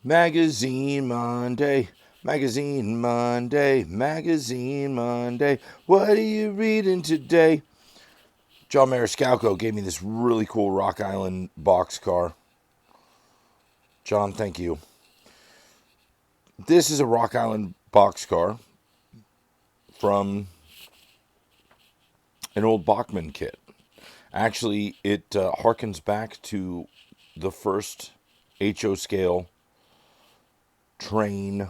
Magazine Monday, Magazine Monday, Magazine Monday. What are you reading today? John Mariscalco gave me this really cool Rock Island boxcar. John, thank you. This is a Rock Island boxcar from an old Bachmann kit. Actually, it harkens back to the first HO scale train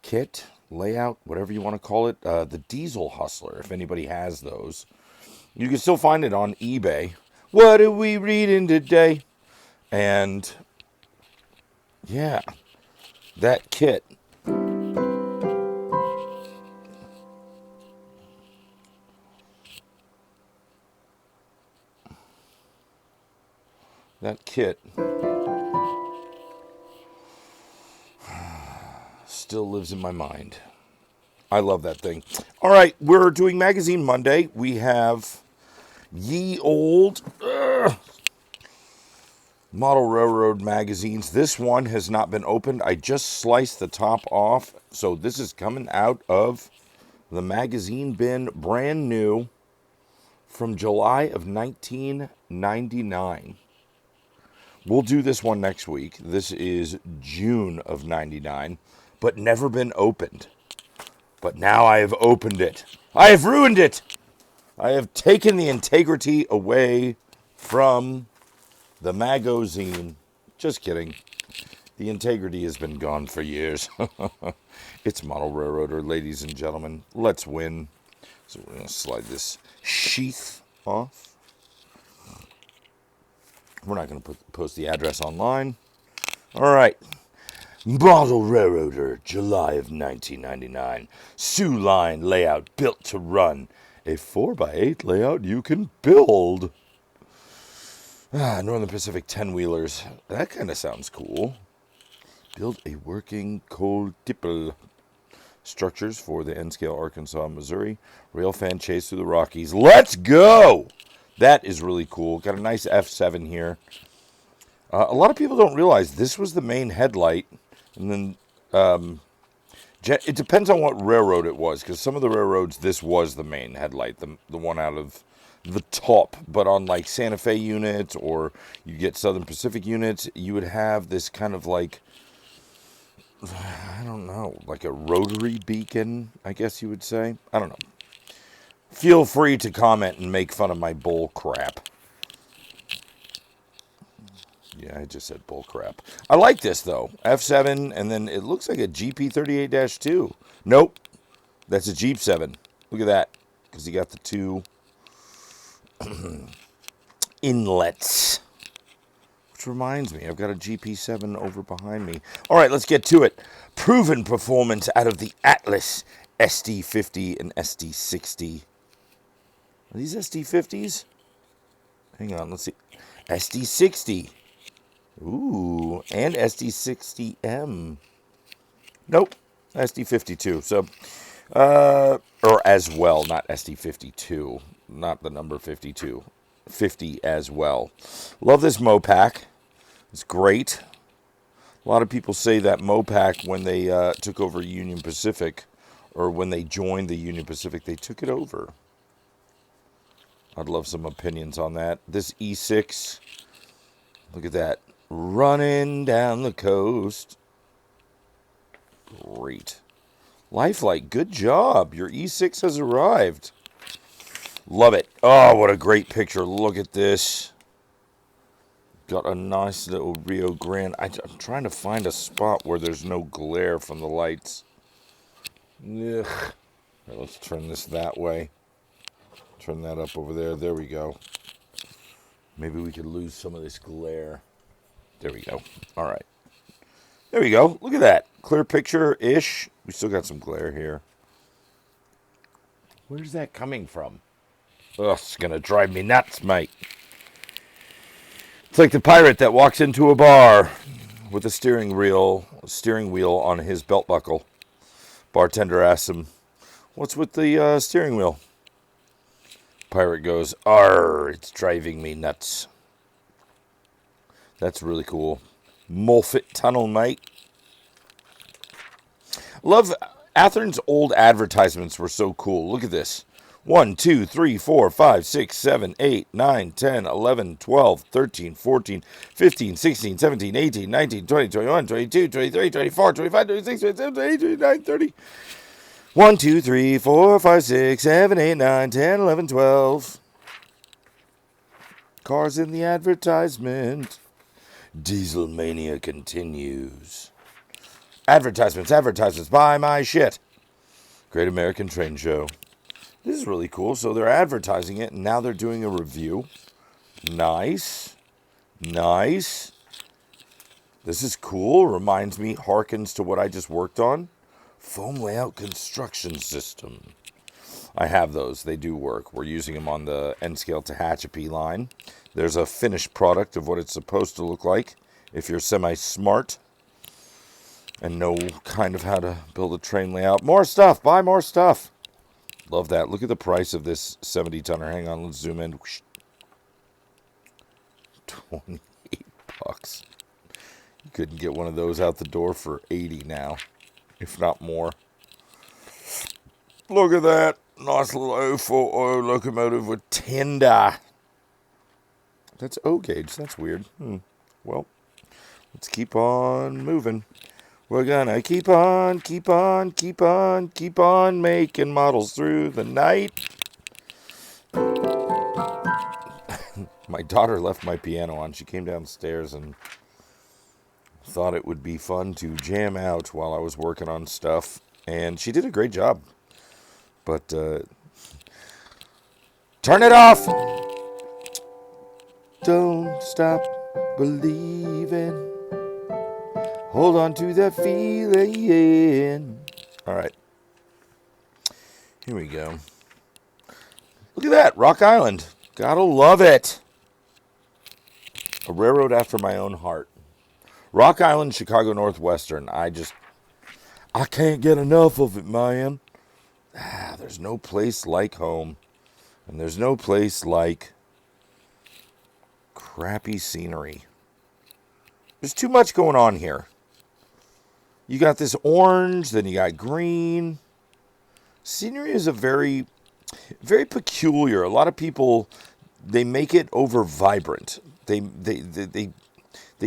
kit, layout, whatever you want to call it. The Diesel Hustler, if anybody has those. You can still find it on eBay. What are we reading today? And yeah, that kit. That kit still lives in my mind. I love that thing. All right, we're doing Magazine Monday. We have ye old model railroad magazines. This one has not been opened. I just sliced the top off. So this is coming out of the magazine bin, brand new, from July of 1999. We'll do this one next week. This is June of 99, but never been opened. But now I have opened it. I have ruined it. I have taken the integrity away from the magazine. Just kidding. The integrity has been gone for years. It's Model Railroader, ladies and gentlemen. Let's win. So we're going to slide this sheath off. We're not going to post the address online. All right. Model Railroader, July of 1999. Soo line layout built to run. A 4x8 layout you can build. Northern Pacific 10-wheelers. That kind of sounds cool. Build a working coal tipple. Structures for the N-scale Arkansas, Missouri. Rail fan chase through the Rockies. Let's go! That is really cool. Got a nice F7 here. A lot of people don't realize this was the main headlight. And then it depends on what railroad it was, because some of the railroads, this was the main headlight, the one out of the top. But on like Santa Fe units, or you get Southern Pacific units, you would have this kind of like, I don't know, like a rotary beacon, I guess you would say. I don't know. Feel free to comment and make fun of my bull crap. Yeah, I just said bull crap. I like this, though. F7, and then it looks like a GP38-2. Nope. That's a Jeep 7. Look at that. Because you got the two inlets. Which reminds me, I've got a GP7 over behind me. All right, let's get to it. Proven performance out of the Atlas SD50 and SD60. Are these SD50s? Hang on, let's see. SD60. Ooh, and SD60M. Nope, SD52. So, or as well, not SD52, not the number 52. 50 as well. Love this Mopac. It's great. A lot of people say that Mopac, when they took over Union Pacific, or when they joined the Union Pacific, they took it over. I'd love some opinions on that. This E6, look at that. Running down the coast. Great. Lifelike, good job. Your E6 has arrived. Love it. Oh, what a great picture. Look at this. Got a nice little Rio Grande. I'm trying to find a spot where there's no glare from the lights. Ugh. Right, let's turn this that way. Turn that up over there. There we go. Maybe we could lose some of this glare. There we go. All right. There we go. Look at that. Clear picture-ish. We still got some glare here. Where's that coming from? Ugh, it's going to drive me nuts, mate. It's like the pirate that walks into a bar with a steering wheel on his belt buckle. Bartender asks him, "What's with the steering wheel?" Pirate goes, "Arr, it's driving me nuts." That's really cool. Molfit Tunnel Night. Love Atherin's old advertisements were so cool. Look at this. 1, 2, 3, 4, 5, 6, 7, 8, 9, 10, 11, 12, 13, 14, 15, 16, 17, 18, 19, 20, 21, 22, 23, 24, 25, 26, 27, 28, 29, 30. 1, 2, 3, 4, 5, 6, 7, 8, 9, 10, 11, 12. Cars in the advertisement. Diesel mania continues. Advertisements, buy my shit. Great American Train Show. This is really cool. So they're advertising it, and now they're doing a review. Nice. Nice. This is cool. Reminds me, harkens to what I just worked on. Foam layout construction system. I have those. They do work. We're using them on the N-Scale Tehachapi line. There's a finished product of what it's supposed to look like if you're semi-smart and know kind of how to build a train layout. More stuff. Buy more stuff. Love that. Look at the price of this 70-tonner. Hang on. Let's zoom in. $28. You couldn't get one of those out the door for $80 now, if not more. Look at that. Nice little 040 locomotive with tender. That's O gauge. That's weird. Well, let's keep on moving. We're gonna keep on making models through the night. My daughter left my piano on. She came downstairs and thought it would be fun to jam out while I was working on stuff. And she did a great job. But, turn it off! Don't stop believing. Hold on to that feeling. All right. Here we go. Look at that. Rock Island. Gotta love it. A railroad after my own heart. Rock Island, Chicago Northwestern. I can't get enough of it, man. There's no place like home. And there's no place like crappy scenery. There's too much going on here. You got this orange, then you got green. Scenery is a very, very peculiar. A lot of people, they make it over vibrant. They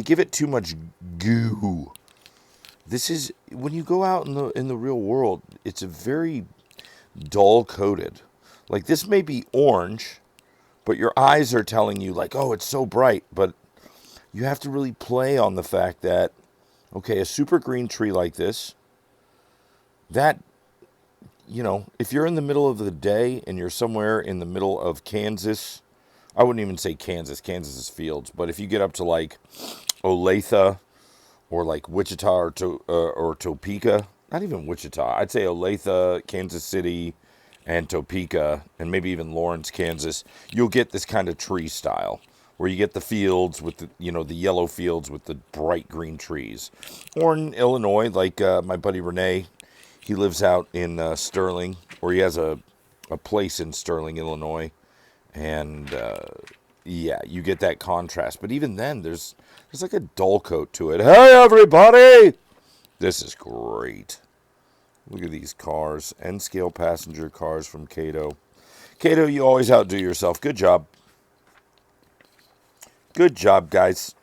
give it too much goo. This is, when you go out in the real world, it's a very dull coated. Like, this may be orange, but your eyes are telling you like, oh, it's so bright. But you have to really play on the fact that, okay, a super green tree like this, that, you know, if you're in the middle of the day and you're somewhere in the middle of Kansas, I wouldn't even say Kansas. Kansas is fields. But if you get up to like Olathe or like Wichita or Topeka, not even Wichita, I'd say Olathe, Kansas City, and Topeka, and maybe even Lawrence, Kansas, you'll get this kind of tree style where you get the fields with the, you know, the yellow fields with the bright green trees. Or in Illinois, like my buddy Renee, he lives out in Sterling, or he has a place in Sterling, Illinois. And yeah, you get that contrast. But even then, there's like a dull coat to it. Hey, everybody! This is great. Look at these cars. N-scale passenger cars from Kato. Kato, you always outdo yourself. Good job. Good job, guys.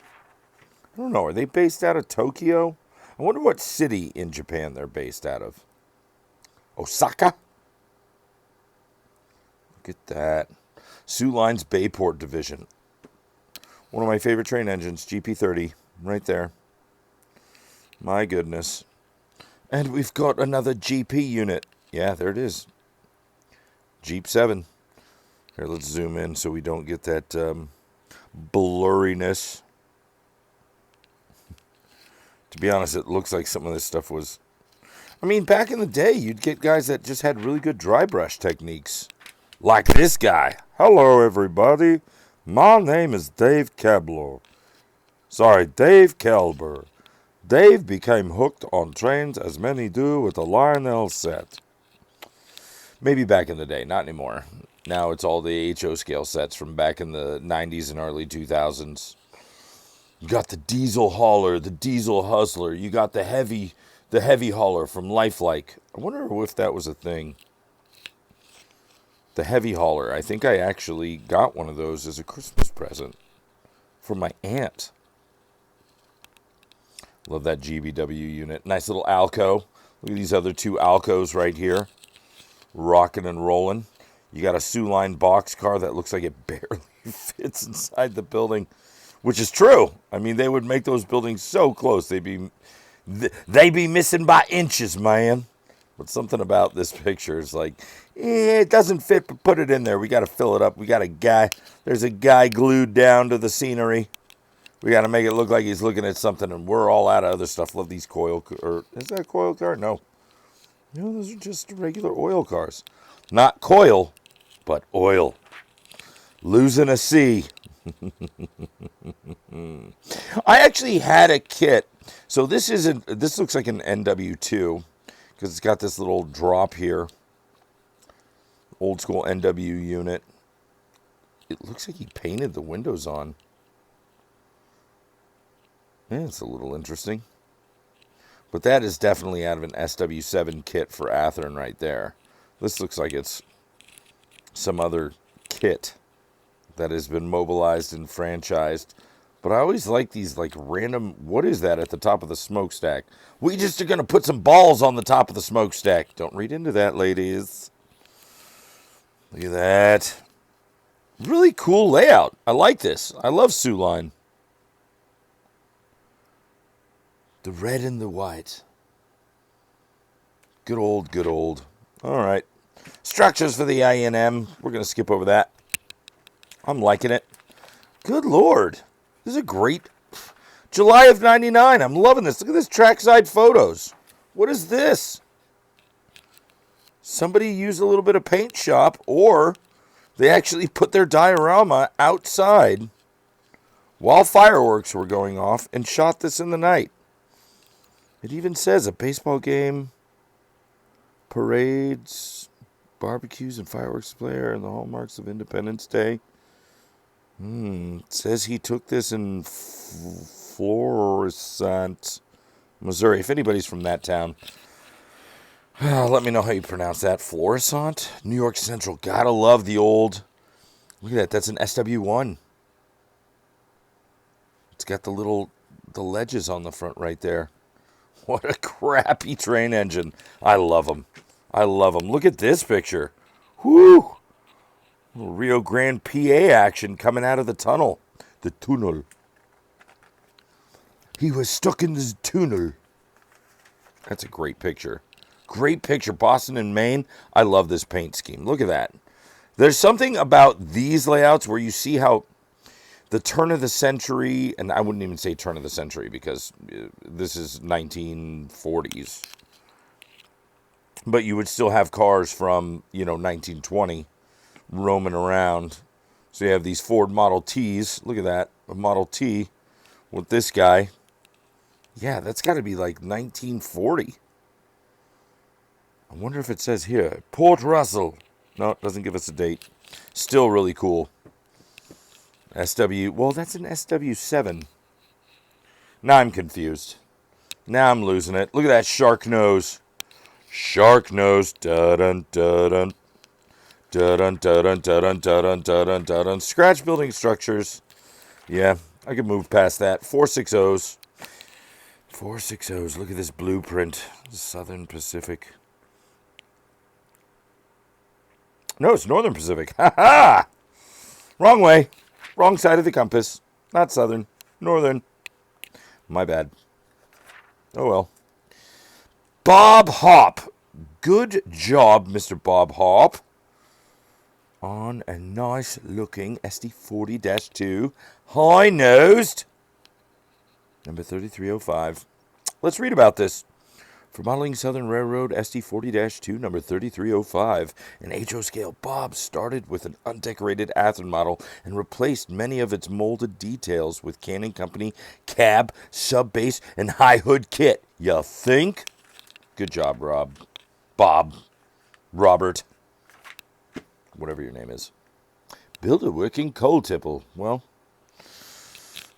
I don't know. Are they based out of Tokyo? I wonder what city in Japan they're based out of. Osaka? Look at that. Sioux Line's Bayport Division. One of my favorite train engines, GP30. Right there. My goodness. And we've got another GP unit. Yeah, there it is. Jeep 7. Here, let's zoom in so we don't get that blurriness. To be honest, it looks like some of this stuff was... I mean, back in the day, you'd get guys that just had really good dry brush techniques. Like this guy. Hello, everybody. My name is Dave Kelber. Dave Kelber. Dave became hooked on trains as many do with the Lionel set. Maybe back in the day, not anymore. Now it's all the HO scale sets from back in the 90s and early 2000s. You got the diesel hauler, the diesel hustler. You got the heavy hauler from Lifelike. I wonder if that was a thing. The heavy hauler. I think I actually got one of those as a Christmas present from my aunt. Love that GBW unit. Nice little Alco. Look at these other two Alcos right here. Rocking and rolling. You got a Sioux Line boxcar that looks like it barely fits inside the building. Which is true. I mean, they would make those buildings so close. They'd be missing by inches, man. But something about this picture is like, it doesn't fit, but put it in there. We got to fill it up. We got a guy. There's a guy glued down to the scenery. We got to make it look like he's looking at something, and we're all out of other stuff. Love these coil, or is that a coil car? No. No, those are just regular oil cars. Not coil, but oil. Losing a C. I actually had a kit. So this looks like an NW2 because it's got this little drop here. Old school NW unit. It looks like he painted the windows on. Yeah, it's a little interesting. But that is definitely out of an SW7 kit for Athearn right there. This looks like it's some other kit that has been mobilized and franchised. But I always like these like random, what is that at the top of the smokestack? We just are going to put some balls on the top of the smokestack. Don't read into that, ladies. Look at that. Really cool layout. I like this. I love Sioux Line. The red and the white. Good old, good old. All right. Structures for the INM. We're going to skip over that. I'm liking it. Good Lord. This is a great... July of 99. I'm loving this. Look at this trackside photos. What is this? Somebody used a little bit of paint shop, or they actually put their diorama outside while fireworks were going off and shot this in the night. It even says a baseball game, parades, barbecues, and fireworks display are the hallmarks of Independence Day. It says he took this in Florissant, Missouri. If anybody's from that town, let me know how you pronounce that. Florissant? New York Central. Gotta love the old... Look at that. That's an SW1. It's got the ledges on the front right there. What a crappy train engine. I love them. I love them. Look at this picture. Whoo! Little Rio Grande, PA action coming out of the tunnel. The tunnel. He was stuck in the tunnel. That's a great picture. Great picture. Boston and Maine. I love this paint scheme. Look at that. There's something about these layouts where you see how the turn of the century, and I wouldn't even say turn of the century because this is 1940s. But you would still have cars from, 1920 roaming around. So you have these Ford Model Ts. Look at that. A Model T with this guy. Yeah, that's got to be like 1940. I wonder if it says here, Port Russell. No, it doesn't give us a date. Still really cool. SW, well, that's an SW7. Now I'm confused. Now I'm losing it. Look at that shark nose. Shark nose. Dun dun dun. Dun dun dun dun dun dun dun. Scratch building structures. Yeah, I could move past that. 460s. 460s. Look at this blueprint. Southern Pacific. No, it's Northern Pacific. Ha ha! Wrong way. Wrong side of the compass. Not Southern. Northern. My bad. Oh well. Bob Hop. Good job, Mr. Bob Hop. On a nice looking SD40-2. High-nosed. Number 3305. Let's read about this. For modeling Southern Railroad SD40-2, number 3305, an HO scale, Bob started with an undecorated Athearn model and replaced many of its molded details with Cannon Company cab, sub-base, and high hood kit. You think? Good job, Rob. Bob. Robert. Whatever your name is. Build a working coal tipple. Well,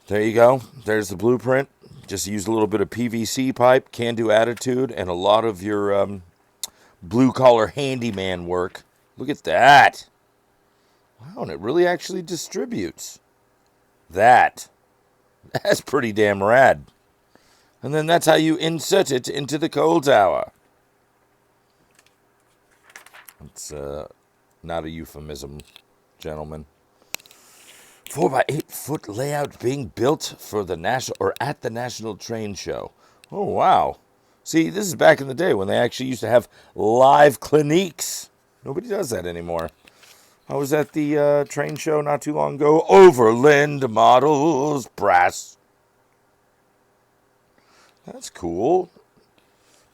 There you go. There's the blueprint. Just use a little bit of PVC pipe, can-do attitude, and a lot of your blue-collar handyman work. Look at that. Wow, and it really actually distributes. That's pretty damn rad. And then that's how you insert it into the coal tower. It's not a euphemism, gentlemen. 4x8 foot layout being built for the national or at the National Train Show. Oh, wow. See, this is back in the day when they actually used to have live cliniques. Nobody does that anymore. I was at the train show not too long ago. Overland Models Brass. That's cool.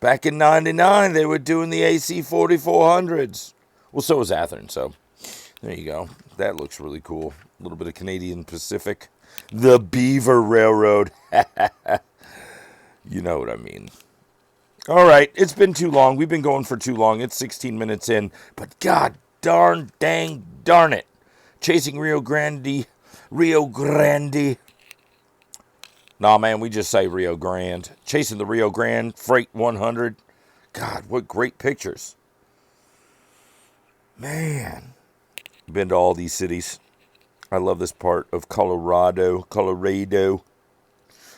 Back in 99, they were doing the AC 4400s. Well, so was Athearn, so there you go. That looks really cool. A little bit of Canadian Pacific. The Beaver Railroad. You know what I mean. All right, it's been too long. We've been going for too long. It's 16 minutes in. But god darn it. Chasing Rio Grande. Nah, man, we just say Rio Grande. Chasing the Rio Grande Freight 100. God, what great pictures. Man. Been to all these cities. I love this part of Colorado.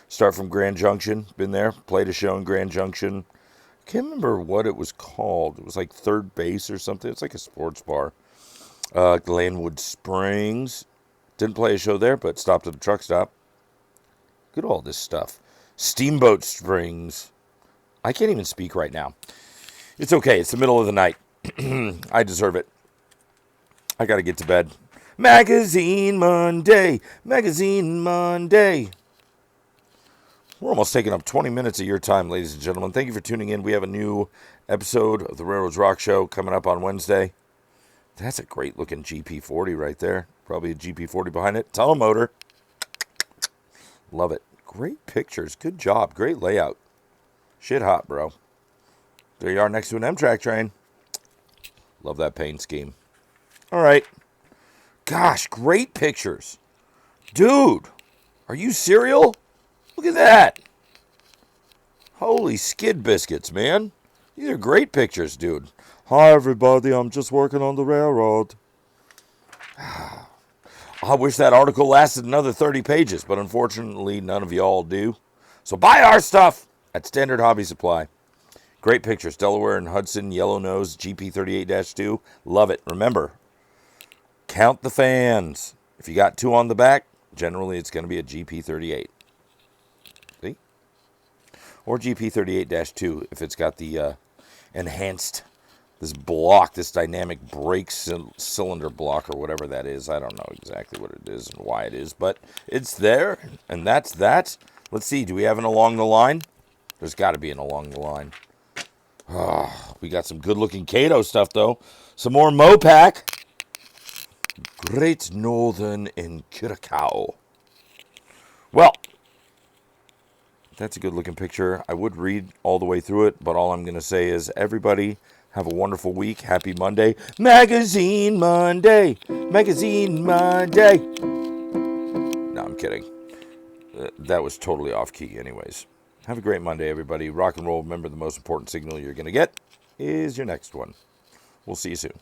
Start from Grand Junction. Been there. Played a show in Grand Junction. Can't remember what it was called. It was like Third Base or something. It's like a sports bar. Glenwood Springs. Didn't play a show there, but stopped at the truck stop. Look at all this stuff. Steamboat Springs. I can't even speak right now. It's okay. It's the middle of the night. I deserve it. I got to get to bed. Magazine Monday. We're almost taking up 20 minutes of your time, ladies and gentlemen. Thank you for tuning in. We have a new episode of the Railroads Rock Show coming up on Wednesday. That's a great-looking GP40 right there. Probably a GP40 behind it. Tunnel motor. Love it. Great pictures. Good job. Great layout. Shit hot, bro. There you are next to an Amtrak train. Love that paint scheme. All right. Gosh, great pictures. Dude, are you serial? Look at that. Holy skid biscuits, man. These are great pictures, dude. Hi, everybody. I'm just working on the railroad. I wish that article lasted another 30 pages, but unfortunately, none of y'all do. So buy our stuff at Standard Hobby Supply. Great pictures. Delaware and Hudson, Yellow Nose, GP38-2. Love it. Remember, count the fans. If you got 2 on the back, generally it's going to be a GP38. See? Or GP38-2 if it's got the enhanced, this block, this dynamic brake cylinder block or whatever that is. I don't know exactly what it is and why it is, but it's there, and that's that. Let's see, do we have an along the line? There's got to be an along the line. Oh, we got some good-looking Kato stuff, though. Some more Mopac. Great Northern in Curacao. Well, that's a good-looking picture. I would read all the way through it, but all I'm going to say is, everybody, have a wonderful week. Happy Monday. Magazine Monday. Magazine Monday. No, I'm kidding. That was totally off-key anyways. Have a great Monday, everybody. Rock and roll. Remember, the most important signal you're going to get is your next one. We'll see you soon.